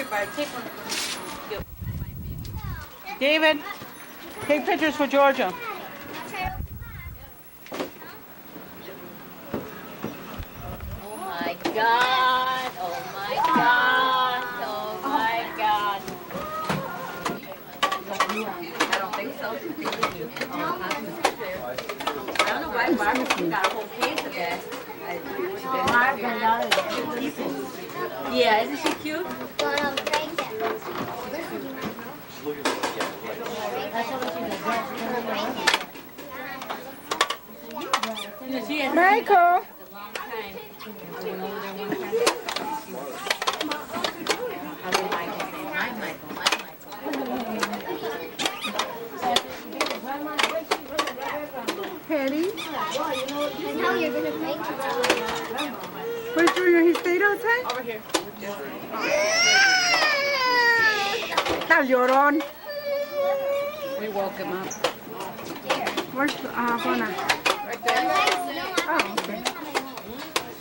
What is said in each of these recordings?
everybody. Take one for me. David, take pictures for Georgia. Oh my God. Oh my God. Oh my God. I don't think so. I don't know why Barbara got a whole case of that. Yeah, isn't she cute? Michael. Patty. Where's Junior? He stayed outside? Over here. Está llorón. We woke him up. Where's Bona? Right there. Oh, okay.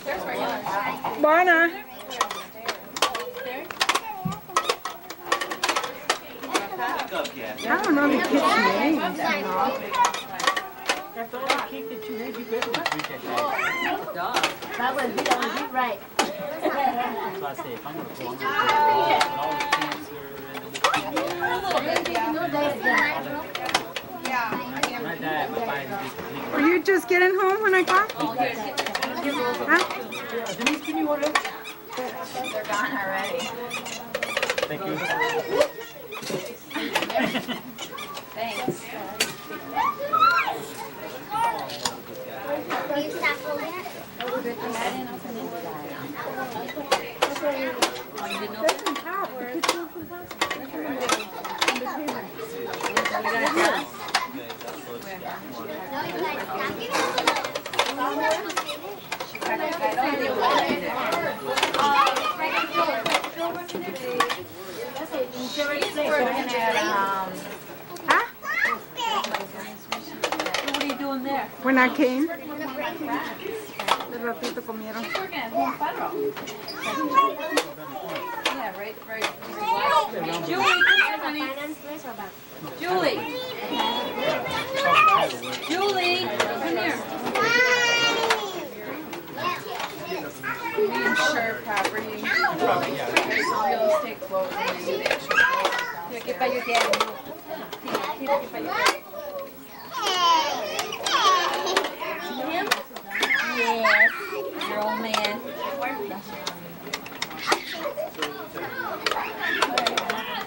There's right here. Bona. I don't know the kids' names. That's all the cake that you made. You better treat that dog. That was right. So I say, if I'm going to go, I'm going to go all the cancer and my dad, my body is Were you just getting home when I called? Huh? Denise, can you order? They're gone already. Thank you. Thanks. Huh? What are you doing there? When I came. De ratito comieron. Working at Home Federal. Yeah, right. Julie, come here, honey. Julie. Julie, come here. We insure property. Real estate quote. Here, get by your dad. Peter, get by your dad. Him? Yes. Your old man.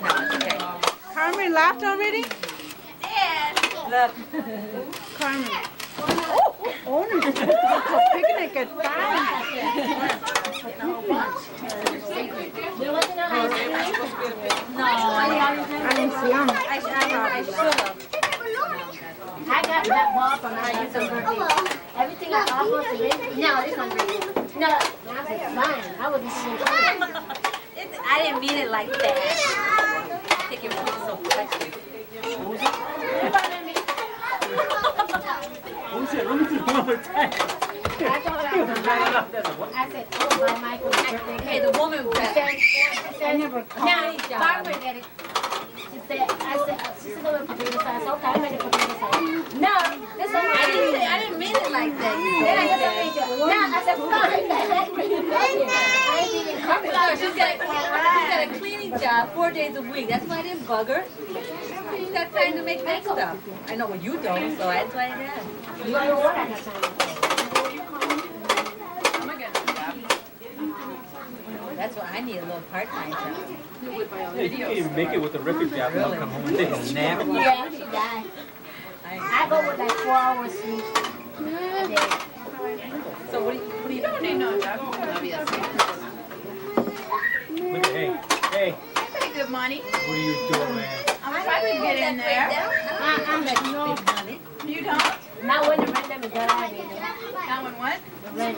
No, it's okay. Carmen laughed already? Look. Carmen. Oh, it's a picnic at 5. No, I didn't see him. I should have. I got that ball from my everything I offer to him. No, it's not great. No, I said fine. I wasn't seeing I didn't mean it like that. I think it was so quick. What was that? Let me see one more time. I said, oh, my Michael's birthday. Hey, the woman was I never called. Now, Barbara did it. She said, she's going to potato sauce. Okay, I made a potato sauce. No, this one. I didn't mean it like that. Then I said, no, I said, fine. She's got a cleaning job 4 days a week. That's why I didn't bug her. She's got time to make that stuff. I know what you don't, so that's why I did. You don't know what I got time. That's why I need a little part-time job. Yeah, you can't even make it with a record job and I'll come home and take a nap. Yeah, she died. I go with like 4 hours sleep. So what do you don't need no job? Look at, hey, Pretty good money. what are you doing, man? I'm trying to get in there. I'm like, no. You don't? Not when the rent them is done, I mean. Now when what? The rent.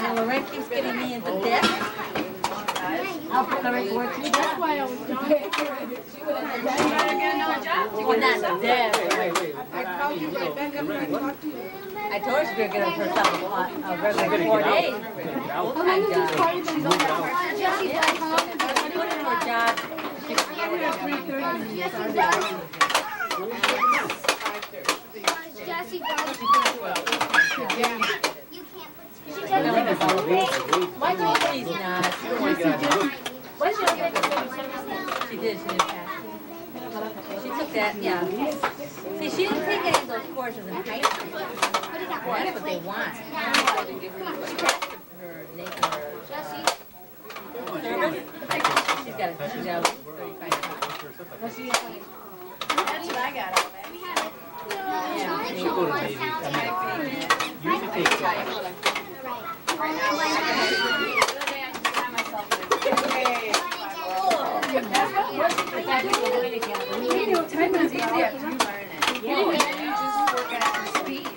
Now Lorraine keeps getting me into debt. I'll put the rent to work too. That's why I was doing it. You better get another job. Well, not debt. Wait. I called you right back up and I talked to you. I told her she better get herself a regular 4 days. Full-time job. Put her in her job. not. Jesse, go. Why do you think he's not? What's your favorite? She did pass. She took that, yeah. See, she didn't take any of those courses in high school. Well, that's what they want. She passed her service. She's got a 35. That's what I got out of it. Time is easy after you learn it. You just work at your speed.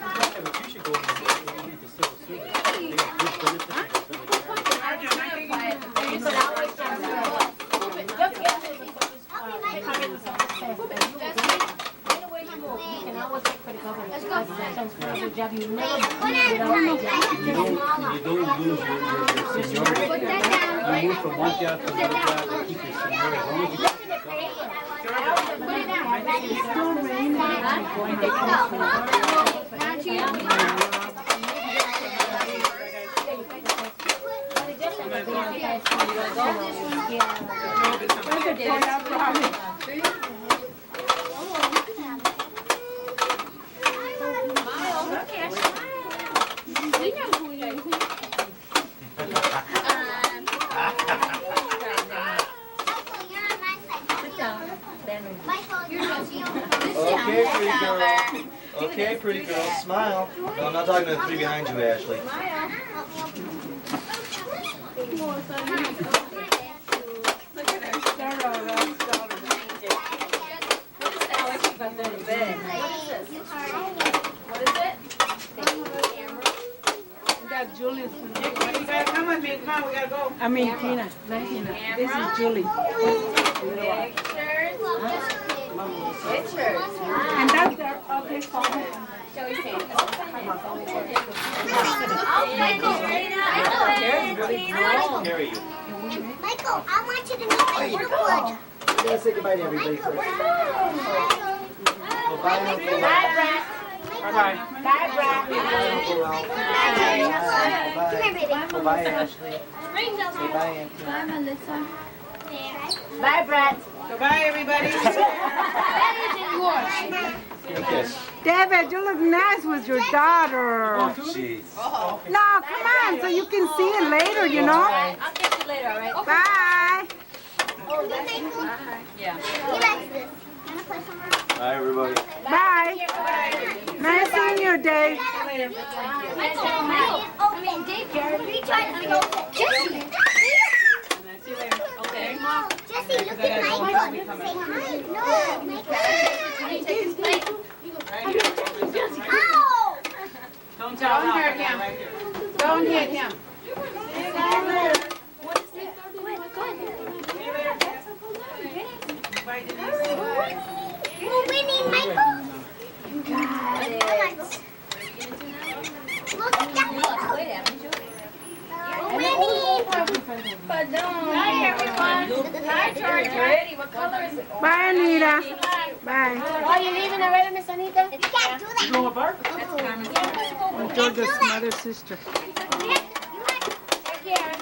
You don't lose your seniority. You move from one job to another job to keep your seniority. As long as you Okay, pretty girl. Okay, pretty girl. Smile. No, I'm not talking to the three behind you, Ashley. Julius. You gotta come with me. Come on, we gotta go. I mean, Tina. This is Julie. And that's their ugly phone. Carry you. Michael, I want you to know that you're good. We're gonna say goodbye to everybody first. Well, bye, Uncle. Bye, Brad. Bye-bye. Bye, Brad. Bye, Uncle Ralph. Come here, baby. Well, bye, Ashley. Say bye, Auntie. Bye, Melissa. Bye, Brad. Goodbye, everybody. Give a kiss. David, you look nice with your daughter. Jeez. No, come on, so you can see it later, you know? I'll get you later, all right? Bye. Yeah. He likes this. Wanna play some more? Bye, everybody. Bye. Nice seeing you, Dave. Michael, open daycare. We tried to go. Jesse. Okay. Jesse, look at Michael. Say hi. No, Michael. Ow! Don't hurt him. Don't hit him. We're winning, Michael. Look at that. We're winning. Hi, everyone. Hi, George. Ready? What color is it? Bye, Anita. Bye. Are you leaving already, Miss Anita? You can't do that. And Georgia's mother's sister. Take care.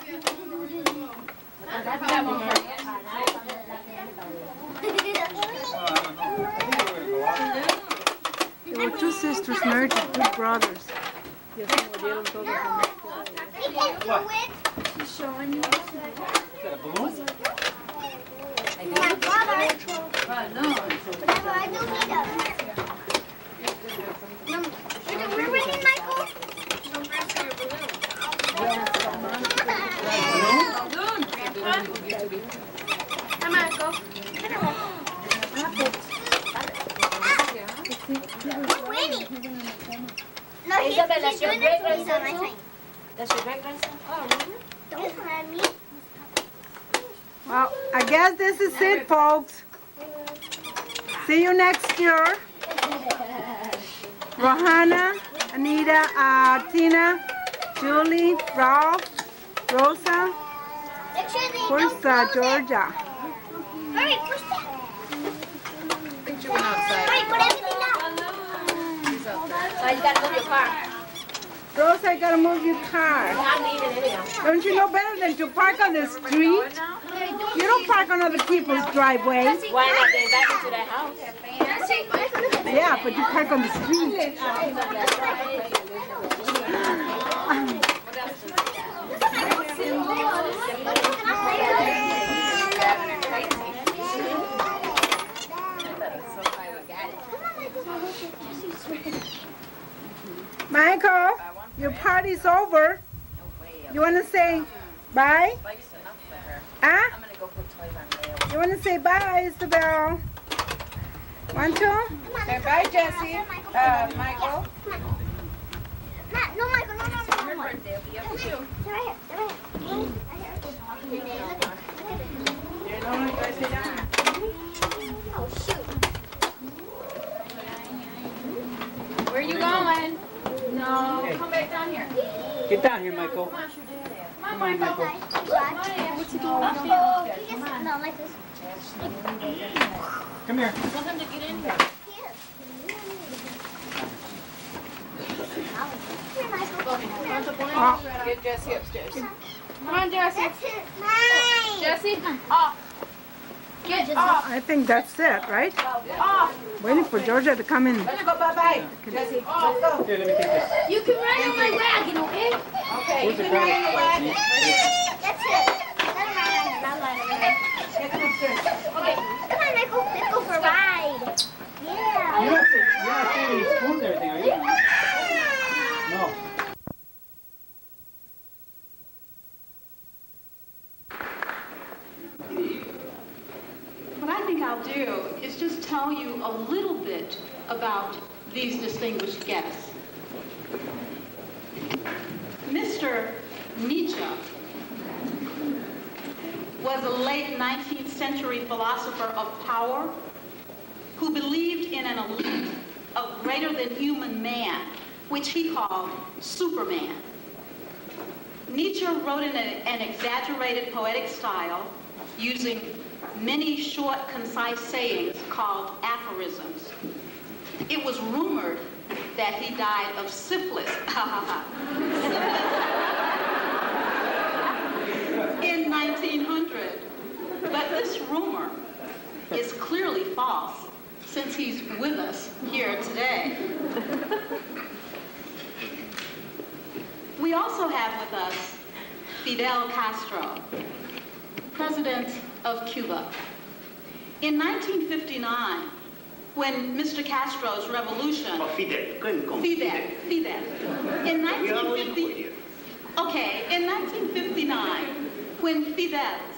There were two sisters married to two brothers. We can do it. She's showing you. got a balloon? My brother. Whatever, I don't need them. No, we're winning, Michael. Come on, go. We're winning. No, Isabel, that's your doing great it for me, so grandson? my time. That's your great grandson? Don't mind me. Well, I guess this is it, folks. See you next year. Rohanna, Anita, Tina, Julie, Ralph, Rosa. Make sure they Where's don't close it. Georgia? Alright, push that. I think she went outside. Alright, put everything up. She's out there. Oh, you gotta move your car. Rosa, you gotta move your car. I need it anyhow. Don't you know better than to park on the street? You don't park on other people's driveway. Why not? They invite you to their house. Yeah, but you park on the street. Michael, your party's over. You want to say bye? Huh? You want to say bye, Isabel? Want to? Say bye, Jessie. Michael. No, Michael, no. Her birthday will be up to you. Right here. Oh, shoot. Where are you going? No, come back down here. Get down here, Michael. Come on, Come on, Michael. Michael. What's he doing? No, like this. Come here. Tell him to get in here. Here, Michael. Get Jessie upstairs. Come on, Jessie. That's it. Mine. Jessie, off. Get off. I think that's it, right? Off. Waiting for Georgia to come in. Let's go bye-bye. Jessie, off. Go. Here, let me take this. You can ride on my wagon, okay? Okay, you Where's the can ride in the wagon. That's it. That's my wagon. Get them upstairs. Okay. Come on, Michael. Let's go for a ride. Yeah. You're not throwing any spoons and everything, are you? No. What I think I'll do is just tell you a little bit about these distinguished guests. Mr. Nietzsche was a late 19th century philosopher of power who believed in an elite of greater than human man, which he called Superman. Nietzsche wrote in an exaggerated poetic style using many short, concise sayings called aphorisms. It was rumored that he died of syphilis in 1900. But this rumor is clearly false since he's with us here today. We also have with us Fidel Castro, President of Cuba. In 1959, when Mr. Castro's revolution... Fidel. In 1959, when Fidel's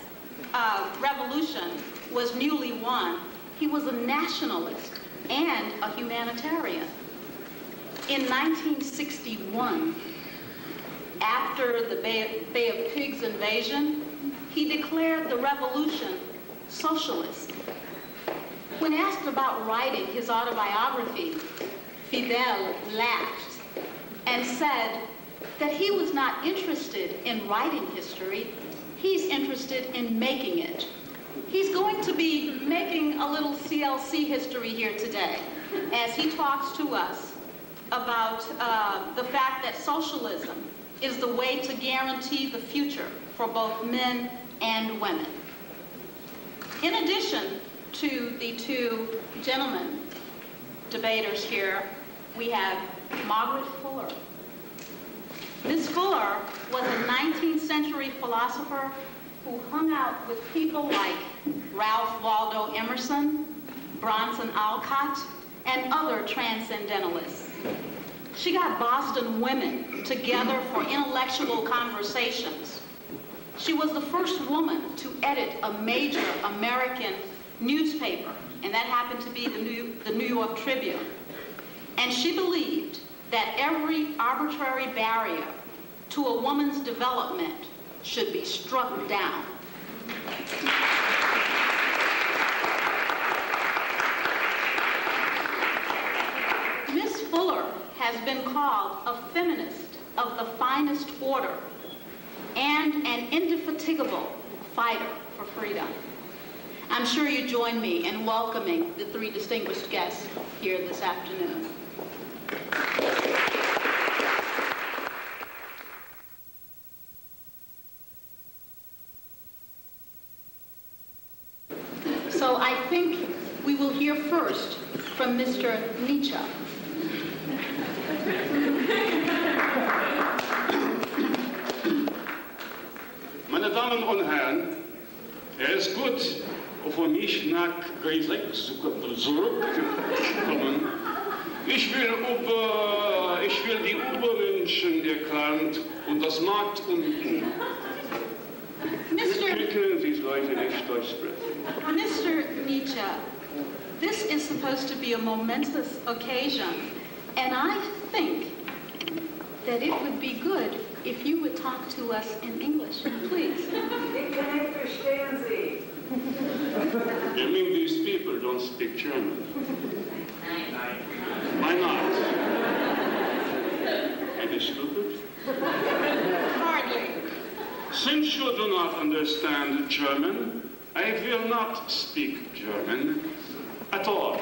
revolution was newly won, he was a nationalist and a humanitarian. In 1961, after the Bay of Pigs invasion, he declared the revolution socialist. When asked about writing his autobiography, Fidel laughed and said that he was not interested in writing history, he's interested in making it. He's going to be making a little CLC history here today as he talks to us about the fact that socialism is the way to guarantee the future for both men and women. In addition to the two gentlemen debaters here, we have Margaret Fuller. Miss Fuller was a 19th century philosopher who hung out with people like Ralph Waldo Emerson, Bronson Alcott, and other transcendentalists. She got Boston women together for intellectual conversations. She was the first woman to edit a major American newspaper, and that happened to be the New York Tribune. And she believed that every arbitrary barrier to a woman's development should be struck down. Miss Fuller has been called a feminist of the finest order and an indefatigable fighter for freedom. I'm sure you join me in welcoming the three distinguished guests here this afternoon. So I think we will hear first from Mr. Nietzsche. Meine Damen und Herren, ist gut, für mich nach Griesbeck zurückzukommen. Ich will die Übermenschen erklären und das macht können these Leute nicht Deutsch sprechen. Mr. Nietzsche, this is supposed to be a momentous occasion, and I think that it would be good if you would talk to us in English, please. You mean these people don't speak German? Why not? Are they stupid? Hardly. Since you do not understand German, I will not speak German at all.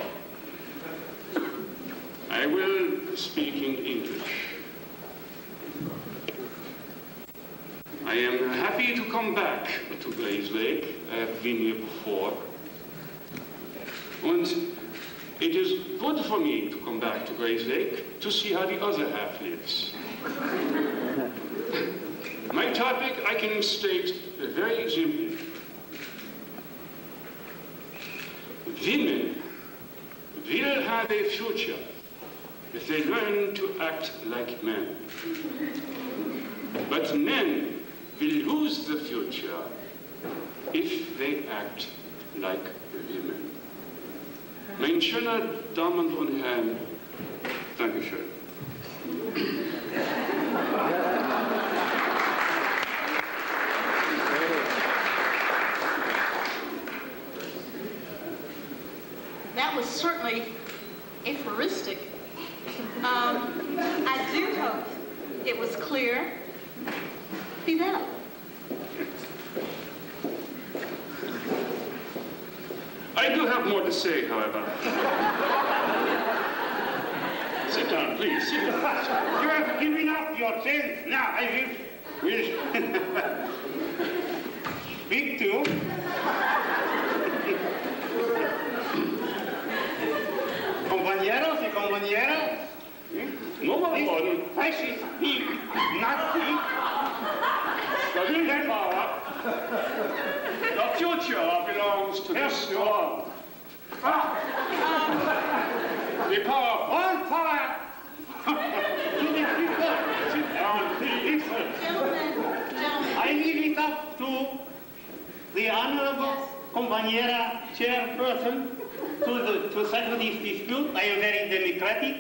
I will speak in English. I am happy to come back to Griesbeck. I have been here before. And it is good for me to come back to Griesbeck to see how the other half lives. My topic I can state very simply. Women will have a future if they learn to act like men. But men will lose the future if they act like women. Meine schönen Damen und Herren, Dankeschön. That was certainly aphoristic. I do hope it was clear. Fidel. I do have more to say, however. Sit down, please. Sit down. You have given up your sense. Now I will speak to compañeros y compañeras. Number one. Fascist speak, Nazi. The future belongs to the strong. The power. On fire! To the people. Sit down, please. Gentlemen. I leave it up to the honorable compañera chairperson to settle this dispute. I am very democratic.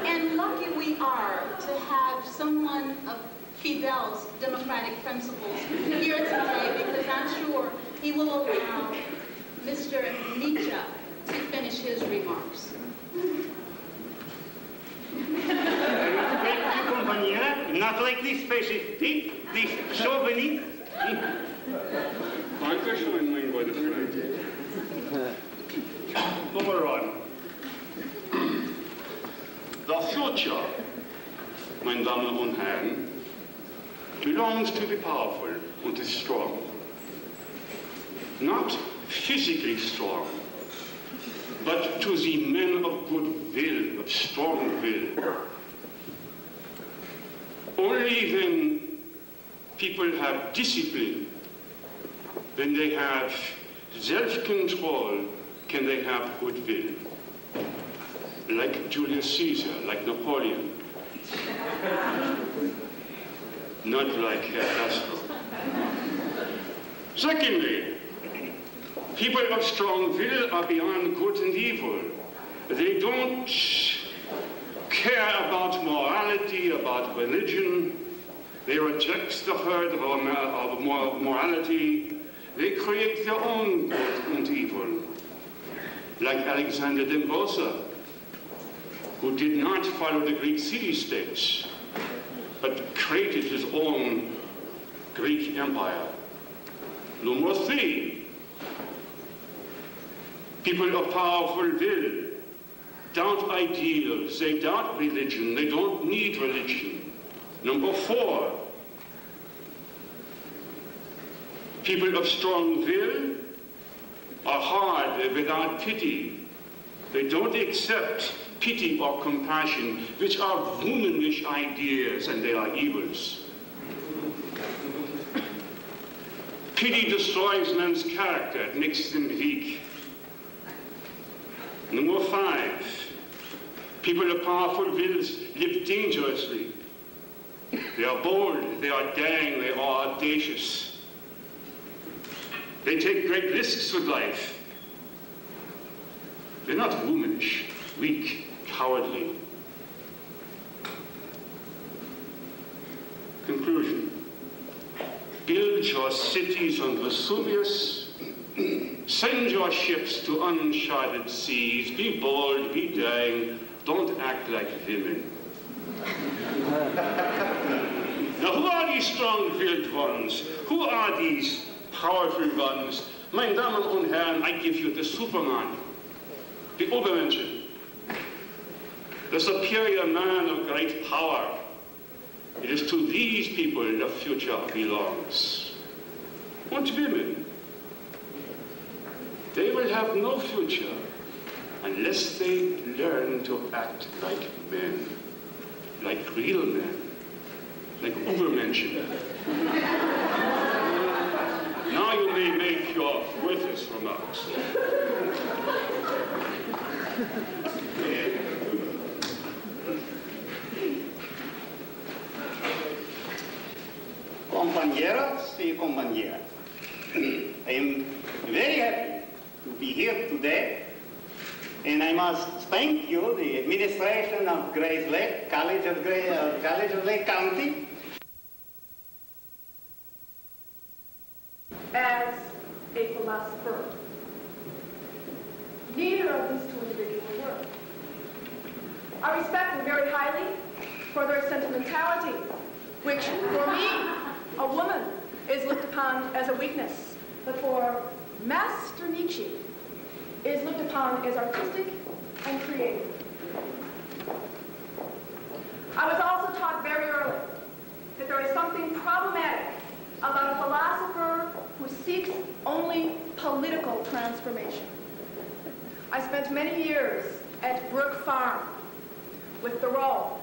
And lucky we are to have someone of Fidel's democratic principles here today, because I'm sure he will allow Mr. Nietzsche to finish his remarks. Compañera, not like this fascist thing, this chauvinist. Dankeschön, mein guter Freund. Number one. The future, meine Damen und Herren, belongs to the powerful and the strong. Not physically strong, but to the men of good will, of strong will. Only when people have discipline, when they have self-control, can they have good will. Like Julius Caesar, like Napoleon. Not like Castro. Secondly, people of strong will are beyond good and evil. They don't care about morality, about religion. They reject the herd of morality. They create their own good and evil. Like Alexander den Große, who did not follow the Greek city-states, but created his own Greek Empire. Number 3, people of powerful will doubt ideals, they doubt religion, they don't need religion. Number 4, people of strong will are hard without pity. They don't accept pity or compassion, which are womanish ideas, and they are evils. Pity destroys man's character, it makes him weak. Number 5, people of powerful wills live dangerously. They are bold, they are daring, they are audacious. They take great risks with life. They're not womanish, weak, cowardly. Conclusion. Build your cities on Vesuvius. Send your ships to uncharted seas. Be bold, be daring. Don't act like women. Now, who are these strong-willed ones? Who are these powerful ones? Meine Damen und Herren, I give you the Superman, the Obermensch, the superior man of great power. It is to these people the future belongs. And women, they will have no future unless they learn to act like men, like real men, like Übermenschen. Now you may make your worthless remarks. Compañeros y compañeras, I am very happy to be here today, and I must thank you, the administration of Gray's Lake, College of Lake County. As a philosopher, neither of these two individuals were. I respect them very highly for their sentimentality, which for me, a woman, is looked upon as a weakness, but for Master Nietzsche is looked upon as artistic and creative. I was also taught very early that there is something problematic about a philosopher who seeks only political transformation. I spent many years at Brook Farm with Thoreau,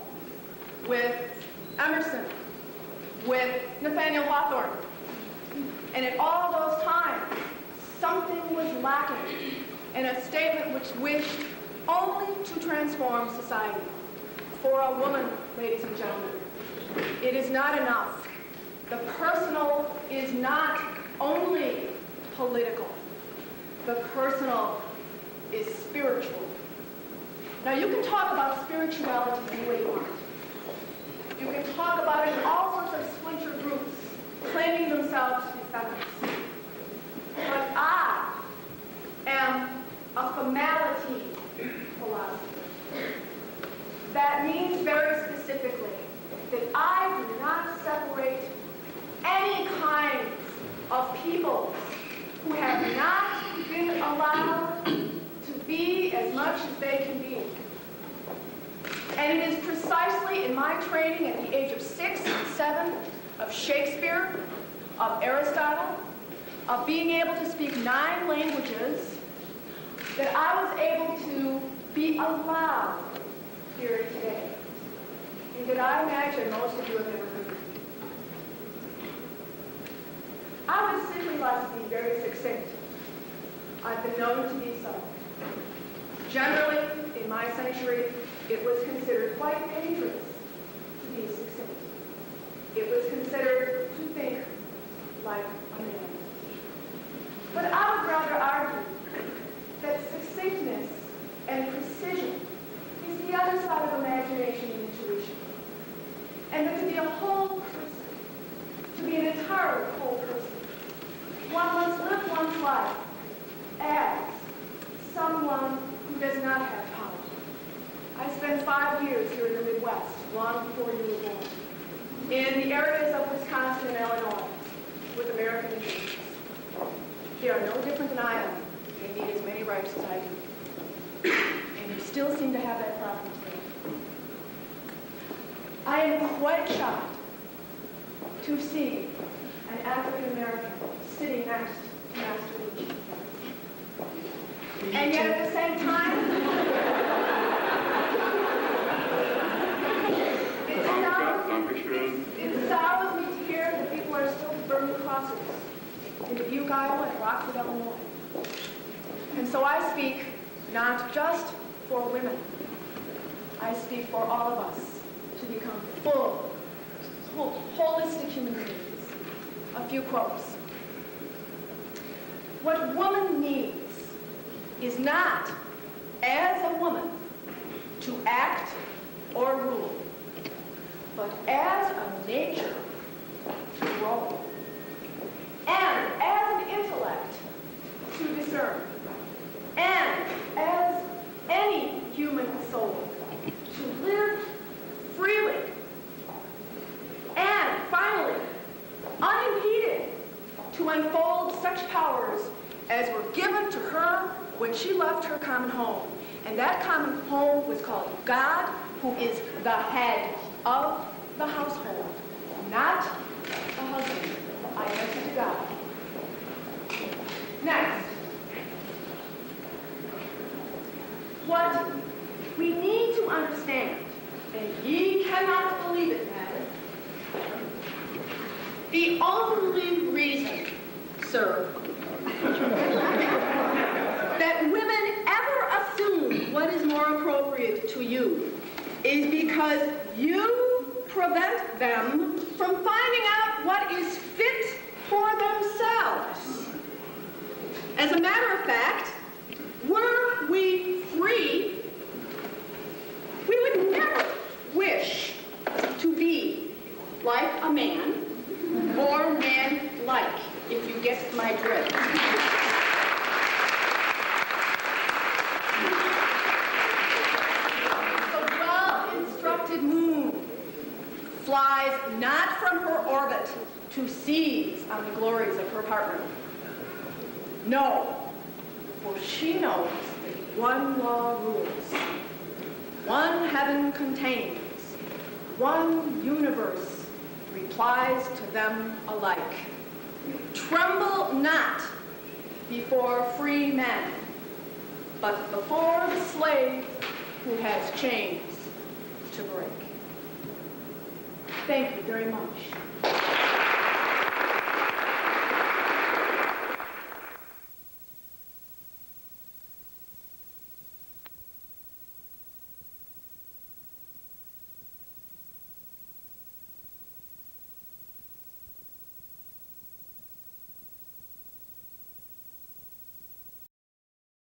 with Emerson, with Nathaniel Hawthorne. And at all those times, something was lacking in a statement which wished only to transform society. For a woman, ladies and gentlemen, it is not enough. The personal is not only political. The personal is spiritual. Now, you can talk about spirituality any way you want. You can talk about it in all sorts of splinter groups, claiming themselves to be feminists. But I am a formality philosopher. That means very specifically that I do not separate any kinds of peoples who have not been allowed to be as much as they can be. And it is precisely in my training at the age of 6 and 7 of Shakespeare, of Aristotle, of being able to speak 9 languages, that I was able to be allowed here today. And that I imagine most of you have never heard. I would simply like to be very succinct. I've been known to be so. Generally, in my century, it was considered quite dangerous to be succinct. It was considered to think like a man. But I would rather argue that succinctness and precision is the other side of imagination and intuition. And that to be a whole person, to be an entire whole person, one must live one's life as someone who does not have power. I spent 5 years here in the Midwest, long before you were born, in the areas of Wisconsin and Illinois, they are no different than I am. They need as many rights as I do. And you still seem to have that problem today. I am quite shocked to see an African American sitting next to Master Lucci. And yet at the same time, it sours me to hear that people are still burning crosses in Dubuque, Iowa, and Rockford, Illinois. And so I speak not just for women. I speak for all of us to become full, holistic human beings. A few quotes. What woman needs is not, as a woman, to act or rule, but as a nature to grow, and as an intellect to discern, and as any human soul to live freely, and finally, unimpeded, to unfold such powers as were given to her when she left her common home. And that common home was called God, who is the head of the household, not the husband. I answer to God. Next. What we need to understand, and ye cannot believe it, madam, the only reason, sir, that women ever assume what is more appropriate to you is because you prevent them from finding out what is fit for themselves. As a matter of fact, were we free, we would never wish to be like a man or man-like, if you get my drift. The well-instructed moon flies not from her orbit to seize on the glories of her partner. No, for she knows that one law rules, one heaven contains, one universe replies to them alike. Tremble not before free men, but before the slave who has chains to break. Thank you very much.